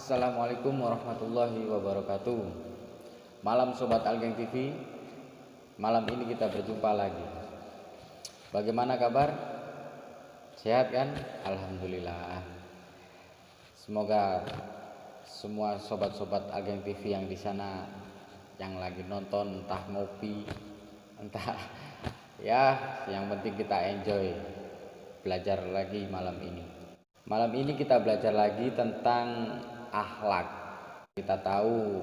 Assalamualaikum warahmatullahi wabarakatuh. Malam Sobat Algeng TV, malam ini kita berjumpa lagi. Bagaimana kabar? Sehat kan? Alhamdulillah. Semoga semua sobat-sobat Algeng TV yang di sana yang lagi nonton, entah ngopi, entah ya, yang penting kita enjoy belajar lagi malam ini. Malam ini kita belajar lagi tentang akhlak. Kita tahu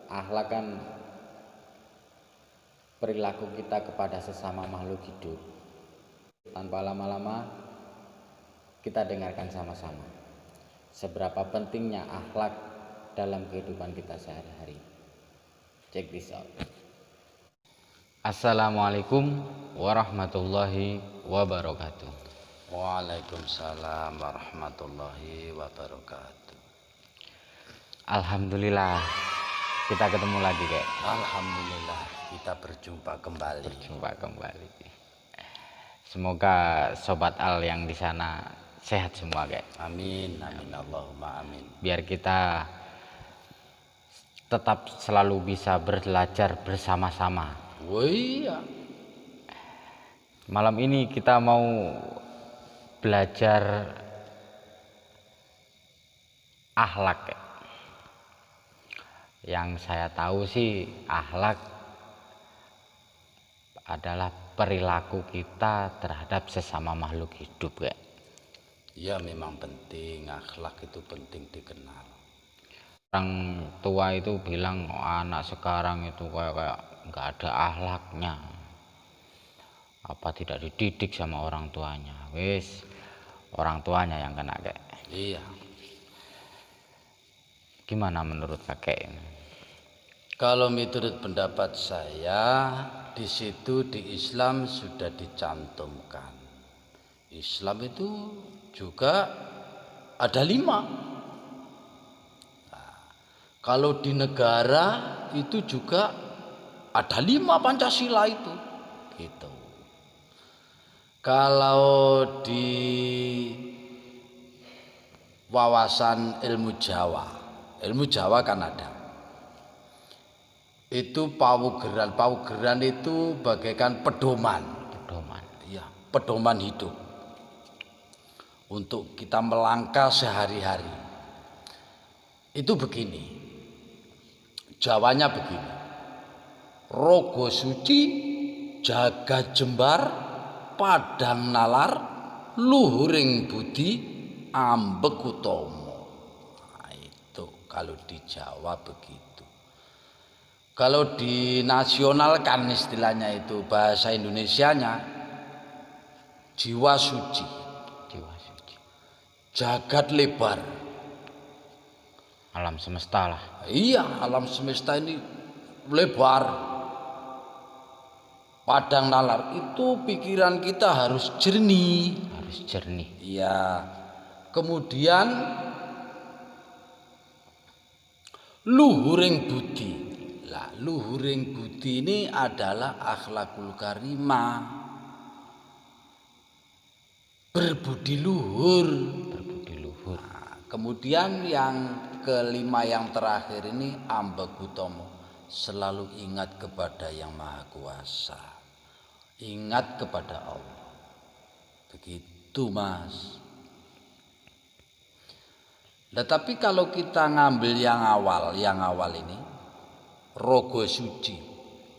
akhlak kan perilaku kita kepada sesama makhluk hidup. Tanpa lama-lama kita dengarkan sama-sama seberapa pentingnya akhlak dalam kehidupan kita sehari-hari. Check this out. Assalamualaikum warahmatullahi wabarakatuh. Waalaikumsalam warahmatullahi wabarakatuh. Alhamdulillah kita ketemu lagi kek. Alhamdulillah kita berjumpa kembali. Semoga sobat Al yang di sana sehat semua kek. Amin amin Allahumma amin. Biar kita tetap selalu bisa belajar bersama-sama. Oh iya. Malam ini kita mau belajar akhlak. Yang saya tahu sih akhlak adalah perilaku kita terhadap sesama makhluk hidup ya. Ya memang penting, akhlak itu penting dikenal. Orang tua itu bilang anak sekarang itu kayak nggak ada akhlaknya, apa tidak dididik sama orang tuanya. Wis orang tuanya yang kena kek. Iya. Gimana menurut kakek ini? Kalau menurut pendapat saya, di situ di Islam sudah dicantumkan. Islam itu juga ada 5. Nah, kalau di negara itu juga ada 5 Pancasila itu. Gitu. Kalau di wawasan ilmu Jawa kan ada. Itu paugeran itu bagaikan pedoman. Ya, pedoman hidup. Untuk kita melangkah sehari-hari. Itu begini. Jawanya begini. Rogo suci, jaga jembar, padang nalar, luhuring budi, ambek utomo. Nah, itu kalau di Jawa begitu. Kalau di nasional kan istilahnya itu bahasa Indonesianya jiwa suci. Jagat lebar. Alam semesta lah. Iya, alam semesta ini lebar. Padang nalar itu pikiran kita harus jernih. Iya. Kemudian luhuring budi. Lah, luhuring budi ini adalah akhlakul karimah. Berbudi luhur. Nah, kemudian yang kelima yang terakhir ini ambek utomo. Selalu ingat kepada yang maha kuasa. Ingat kepada Allah. Begitu mas. Nah, tapi kalau kita ngambil yang awal ini rogo suci,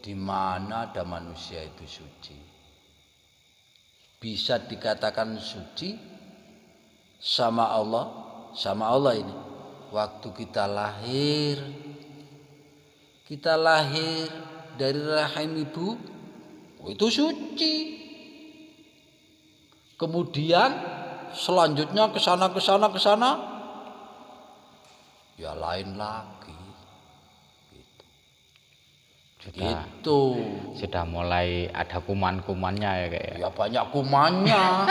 di mana ada manusia itu suci. Bisa dikatakan suci sama Allah ini. Waktu kita lahir dari rahim ibu, itu suci. Kemudian selanjutnya ke sana, ya lain lagi. Sudah mulai ada kuman-kumannya ya kayak. Ya banyak kumannya.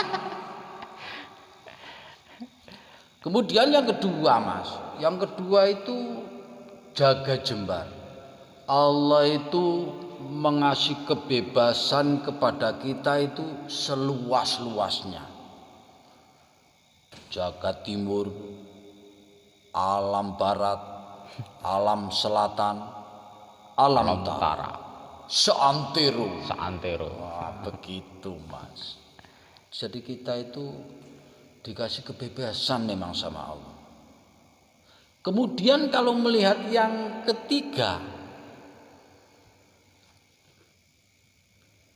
Kemudian yang kedua mas, yang kedua itu jaga jembar. Allah itu mengasih kebebasan kepada kita itu seluas-luasnya. Jagat timur, alam barat, alam selatan, alam utara, seantero. Wah, begitu Mas. Jadi kita itu dikasih kebebasan memang sama Allah. Kemudian kalau melihat yang ketiga,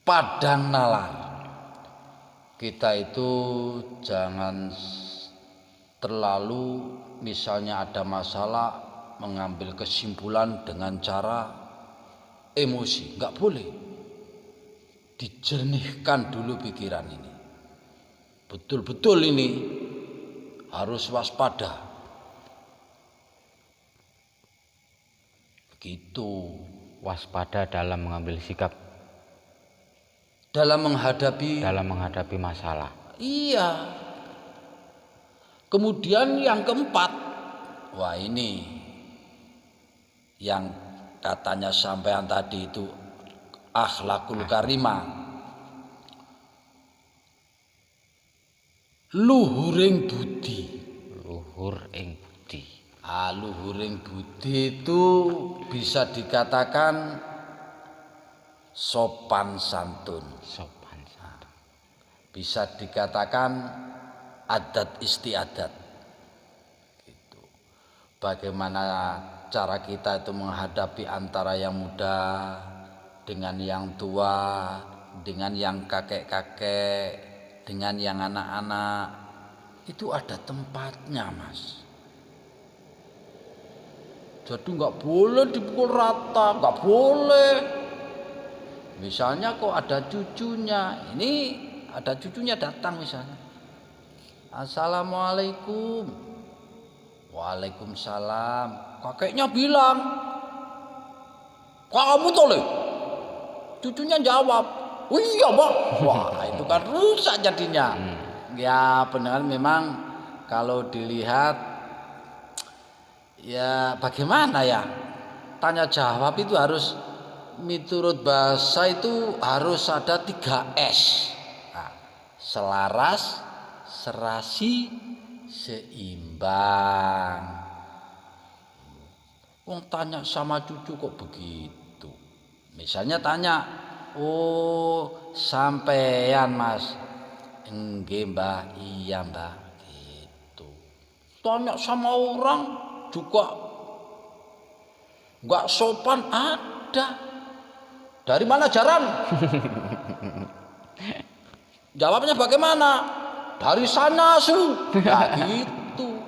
padang nalar. Kita itu jangan terlalu misalnya ada masalah mengambil kesimpulan dengan cara emosi. Enggak boleh. Dijernihkan dulu pikiran ini. Betul-betul ini harus waspada. Begitu. Waspada dalam mengambil sikap, Dalam menghadapi masalah. Iya. Kemudian yang keempat, wah ini yang katanya sampean tadi itu akhlakul karimah. Luhuring budi. Luhuring budi itu bisa dikatakan sopan santun. Bisa dikatakan adat istiadat. Gitu. Bagaimana cara kita itu menghadapi antara yang muda dengan yang tua, dengan yang kakek-kakek, dengan yang anak-anak. Itu ada tempatnya, Mas. Jadi nggak boleh dipukul rata, nggak boleh. Misalnya kok ada cucunya, ini ada cucunya datang misalnya. Assalamualaikum. Waalaikumsalam. Kakeknya bilang, kamu toleh. Cucunya jawab, oh iya Pak. Wah itu kan rusak jadinya. Ya benar memang kalau dilihat ya bagaimana ya, tanya jawab itu harus menurut bahasa itu harus ada 3S. Nah, selaras, serasi, seimbang. Wong tanya sama cucu kok begitu. Misalnya tanya, oh sampean Mas, enggak Mbah, iya Mbah, gitu. Tanya sama orang juga nggak sopan ada. Dari mana jaran? Jawabnya bagaimana? Dari sana su. Ya gitu.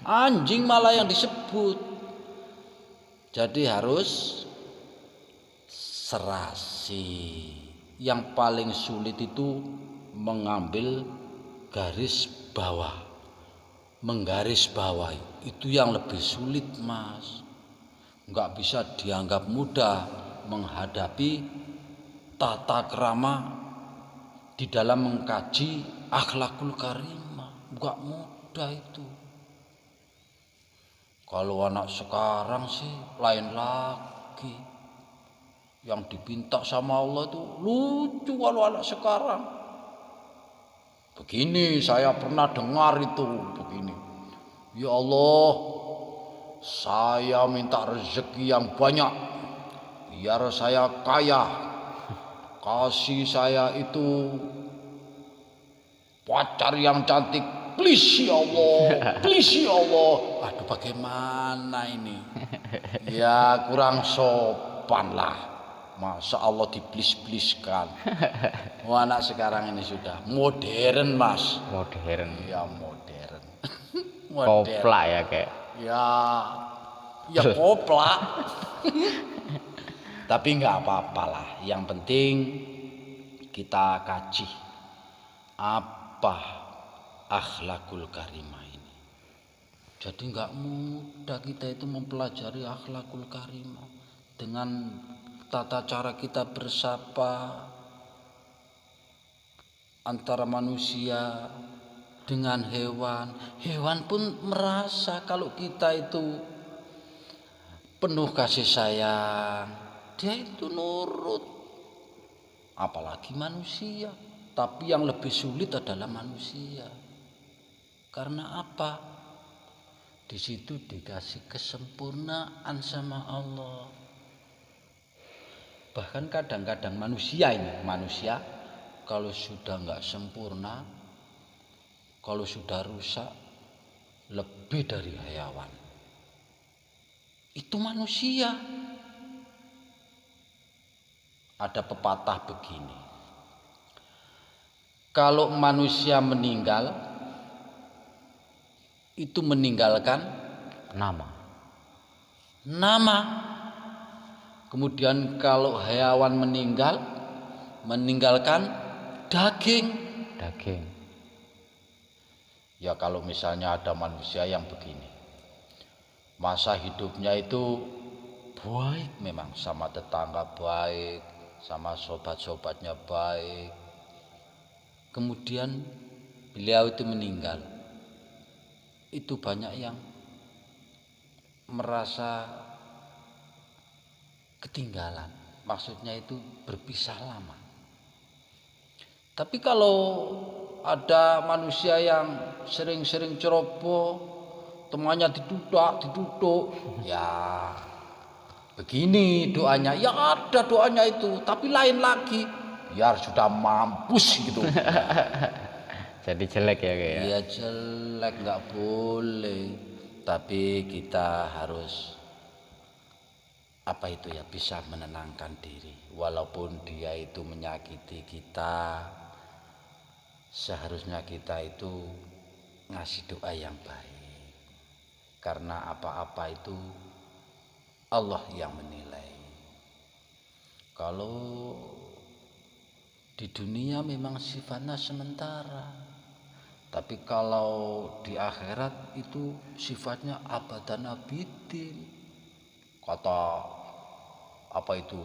Anjing malah yang disebut. Jadi harus serasi. Yang paling sulit itu mengambil garis bawah. Menggaris bawah itu yang lebih sulit Mas. Nggak bisa dianggap mudah menghadapi tata krama di dalam mengkaji akhlakul karimah. Nggak mudah itu. Kalau anak sekarang sih lain lagi. Yang dipinta sama Allah itu lucu kalau anak sekarang. Begini saya pernah dengar itu begini. Ya Allah, saya minta rezeki yang banyak biar saya kaya. Kasih saya itu pacar yang cantik. Please ya Allah, please ya Allah. Aduh bagaimana ini? Ya kurang sopan lah. Masa Allah diplis-pliskan. Wah anak sekarang ini sudah modern Mas. Modern. Iya modern. Kopla ya kayak. Ya kopla. Tapi nggak apa-apa lah. Yang penting kita kaji apa akhlakul karimah ini. Jadi nggak mudah kita itu mempelajari akhlakul karimah dengan tata cara kita bersapa antara manusia dengan hewan. Hewan pun merasa kalau kita itu penuh kasih sayang, dia itu nurut. Apalagi manusia. Tapi yang lebih sulit adalah manusia. Karena apa? Di situ dikasih kesempurnaan sama Allah. Bahkan kadang-kadang manusia kalau sudah nggak sempurna, kalau sudah rusak, lebih dari hewan. Itu manusia. Ada pepatah begini. Kalau manusia meninggal, itu meninggalkan Nama. Kemudian kalau hewan meninggalkan daging. Ya kalau misalnya ada manusia yang begini, masa hidupnya itu baik, memang sama tetangga baik, sama sobat-sobatnya baik. Kemudian beliau itu meninggal. Itu banyak yang merasa ketinggalan. Maksudnya itu berpisah lama. Tapi kalau ada manusia yang sering-sering ceroboh, temannya diduduk, ya begini doanya. Ya ada doanya itu, tapi lain lagi. Biar sudah mampus gitu. Jadi jelek ya kayak. Iya jelek, nggak boleh. Tapi kita harus bisa menenangkan diri. Walaupun dia itu menyakiti kita, seharusnya kita itu ngasih doa yang baik. Karena apa-apa itu Allah yang menilai. Kalau di dunia memang sifatnya sementara, tapi kalau di akhirat itu sifatnya abadan abidin. Kata apa itu?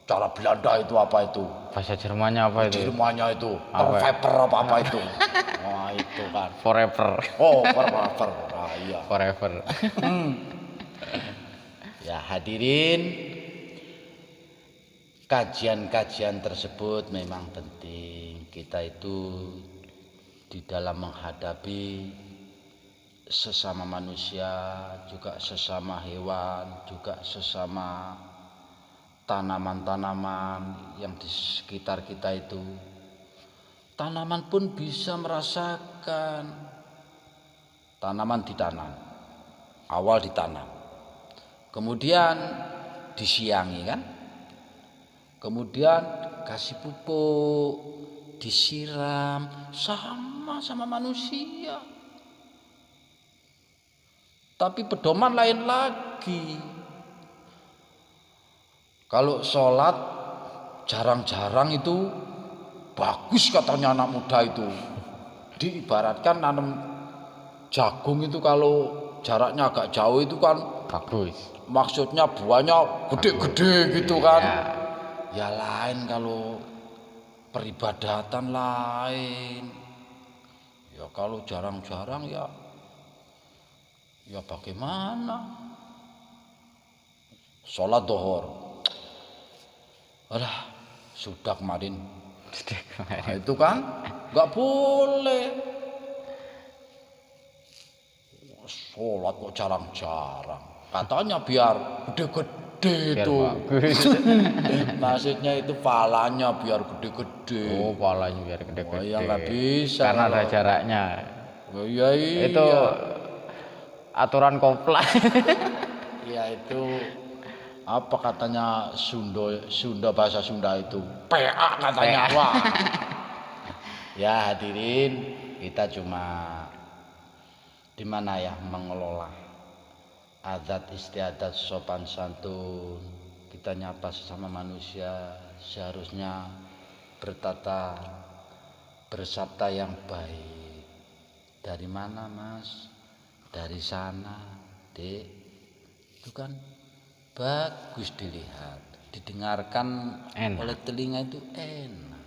Cara Belanda itu apa itu? Bahasa Jermannya apa itu? Jermannya itu forever apa itu? Wah itu kan. Forever. Oh forever. Ah, iya. Forever. Ya hadirin, kajian-kajian tersebut memang penting. Kita itu di dalam menghadapi sesama manusia, juga sesama hewan, juga sesama tanaman-tanaman yang di sekitar kita itu. Tanaman pun bisa merasakan. Tanaman ditanam, awal ditanam, kemudian disiangi kan, kemudian kasih pupuk, disiram, sama manusia. Tapi pedoman lain lagi. Kalau sholat jarang-jarang itu bagus katanya anak muda itu. Diibaratkan nanam jagung itu kalau jaraknya agak jauh itu kan Bagus. Maksudnya buahnya gede-gede gitu kan. Ya lain kalau peribadatan lain. Ya kalau jarang-jarang ya bagaimana? Sholat dohor. Alah, sudah kemarin. Nah, itu kan nggak boleh. Sholat kok jarang-jarang. Katanya biar gede-gede itu. Maksudnya itu palanya biar gede-gede. Oh, palanya biar gede-gede. Oh, ya nggak bisa. Karena ada jaraknya. Oh, iya. Itu aturan kopla. Ya itu apa katanya Sunda bahasa Sunda itu PA katanya. Wah. Ya hadirin, kita cuma di mana ya mengelola adat istiadat sopan santun. Kita nyapa sesama manusia seharusnya bertata bersabda yang baik. Dari mana Mas? Dari sana, Dek. Itu kan bagus dilihat, didengarkan Enak. oleh telinga itu enak.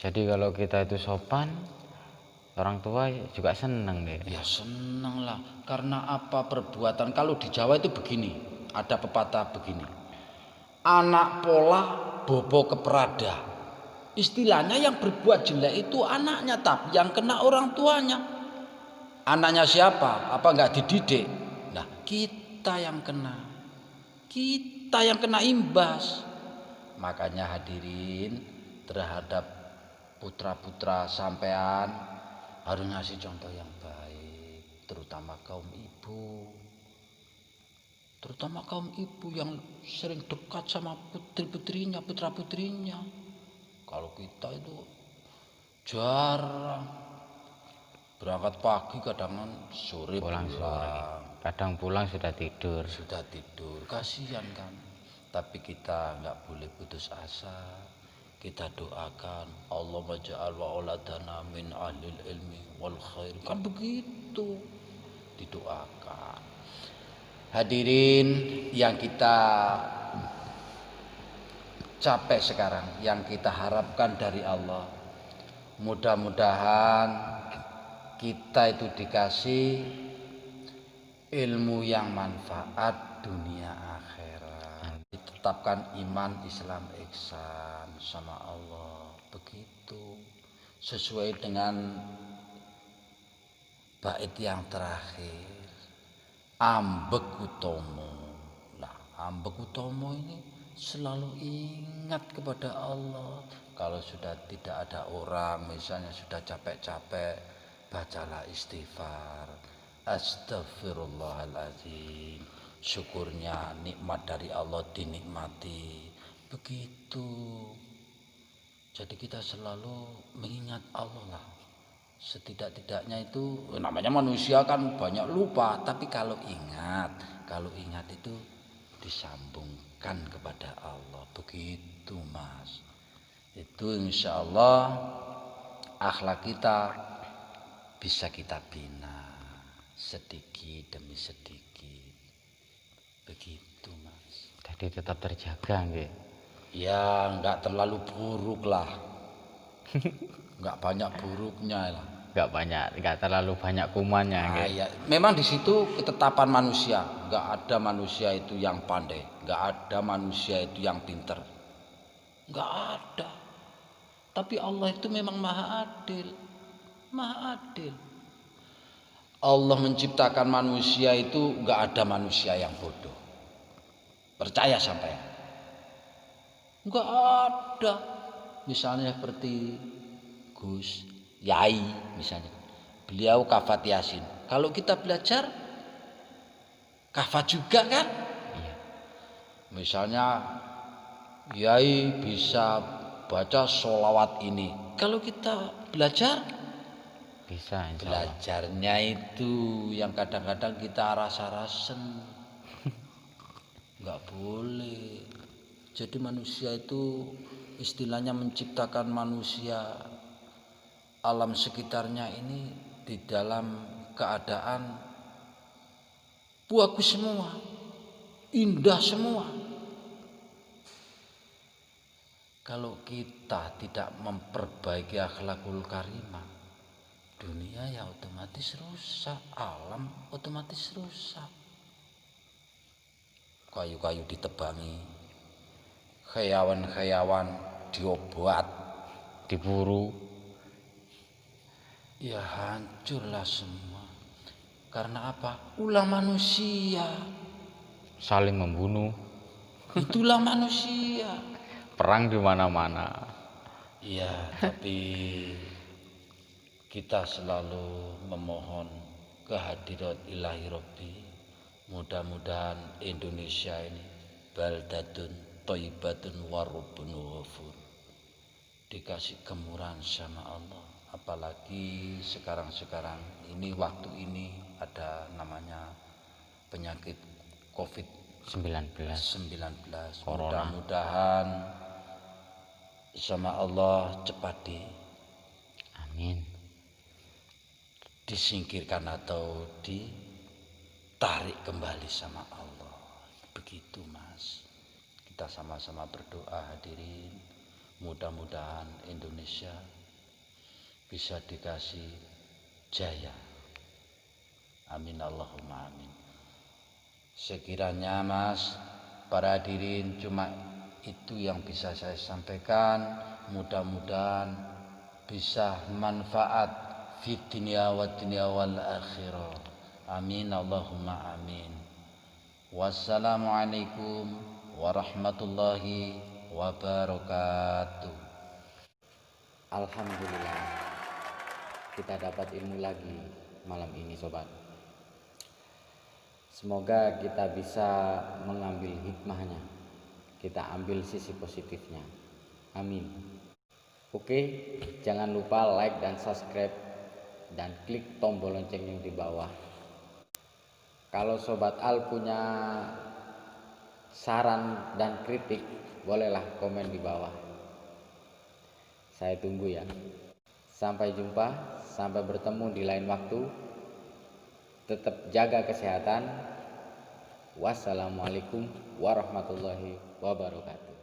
Jadi kalau kita itu sopan, orang tua juga senang deh. Ya senang lah, karena apa perbuatan. Kalau di Jawa itu begini, ada pepatah begini. Anak pola bobo keperada. Istilahnya yang berbuat jelek itu anaknya, tapi yang kena orang tuanya. Anaknya siapa? Apa enggak dididik? Nah, kita yang kena. Kita yang kena imbas. Makanya hadirin, terhadap putra-putra sampean harus ngasih contoh yang baik, terutama kaum ibu. Terutama kaum ibu yang sering dekat sama putri-putrinya, putra-putrinya. Kalau kita itu jarang, berangkat pagi kadang sore Pulang sore. Kadang pulang sudah tidur. Kasihan kan. Tapi kita nggak boleh putus asa. Kita doakan Allah maj'al wa auladana min ahlil ilmi wal khair, kan begitu didoakan. Hadirin yang kita capek sekarang, yang kita harapkan dari Allah, mudah-mudahan kita itu dikasih ilmu yang manfaat dunia akhirat, ditetapkan iman Islam ihsan sama Allah, begitu sesuai dengan bait yang terakhir, ambek utomo. Nah, ambek utomo ini selalu ingat kepada Allah. Kalau sudah tidak ada orang, misalnya sudah capek-capek, bacalah istighfar, astagfirullahaladzim. Syukurnya nikmat dari Allah dinikmati. Begitu. Jadi kita selalu mengingat Allah lah. Setidak-tidaknya itu, namanya manusia kan banyak lupa, tapi kalau ingat itu disambungkan kepada Allah. Begitu Mas. Itu insya Allah akhlak kita bisa kita bina sedikit demi sedikit. Begitu Mas. Jadi tetap terjaga nggih. Ya nggak terlalu buruk lah. Nggak banyak buruknya lah. Nggak terlalu banyak kumannya nggih. Ya, memang di situ ketetapan manusia. Nggak ada manusia itu yang pandai. Nggak ada manusia itu yang pinter. Nggak ada. Tapi Allah itu memang maha adil. Maha adil. Allah menciptakan manusia itu nggak ada manusia yang bodoh. Percaya sampai? Nggak ada. Misalnya seperti Gus Yai misalnya. Beliau kafat Yasin. Kalau kita belajar kafat juga kan? Iya. Misalnya Yai bisa baca sholawat ini. Kalau kita belajar Bisa insya Allah. Belajarnya itu yang kadang-kadang kita rasa-rasen. Nggak boleh. Jadi manusia itu istilahnya menciptakan manusia, alam sekitarnya ini di dalam keadaan bagus semua, indah semua. Kalau kita tidak memperbaiki akhlakul karimah, dunia ya otomatis rusak, alam otomatis rusak. Kayu-kayu ditebangi, hayawan-hayawan diobat, Diburu. ya hancurlah semua. Karena apa? Ulah manusia. Saling membunuh. Itulah manusia. Perang di mana-mana. Iya, tapi kita selalu memohon kehadirat ilahi Rabbi. Mudah-mudahan Indonesia ini baldatun thayyibatun warabbun ghafur, dikasih kemurahan sama Allah. Apalagi sekarang ini, waktu ini ada namanya penyakit COVID-19. Corona. Mudah-mudahan sama Allah cepat Amin. disingkirkan atau ditarik kembali sama Allah. Begitu Mas. Kita sama-sama berdoa hadirin. Mudah-mudahan Indonesia bisa dikasih jaya. Amin Allahumma amin. Sekiranya Mas, para hadirin, cuma itu yang bisa saya sampaikan. Mudah-mudahan bisa manfaat fid dunya wal akhirah. Amin Allahumma amin. Wassalamualaikum warahmatullahi wabarakatuh. Alhamdulillah, kita dapat ilmu lagi malam ini sobat. Semoga kita bisa mengambil hikmahnya, kita ambil sisi positifnya. Amin. Oke, jangan lupa like dan subscribe dan klik tombol lonceng yang di bawah. Kalau Sobat Al punya saran dan kritik, bolehlah komen di bawah. Saya tunggu ya. Sampai jumpa, sampai bertemu di lain waktu. Tetap jaga kesehatan. Wassalamualaikum warahmatullahi wabarakatuh.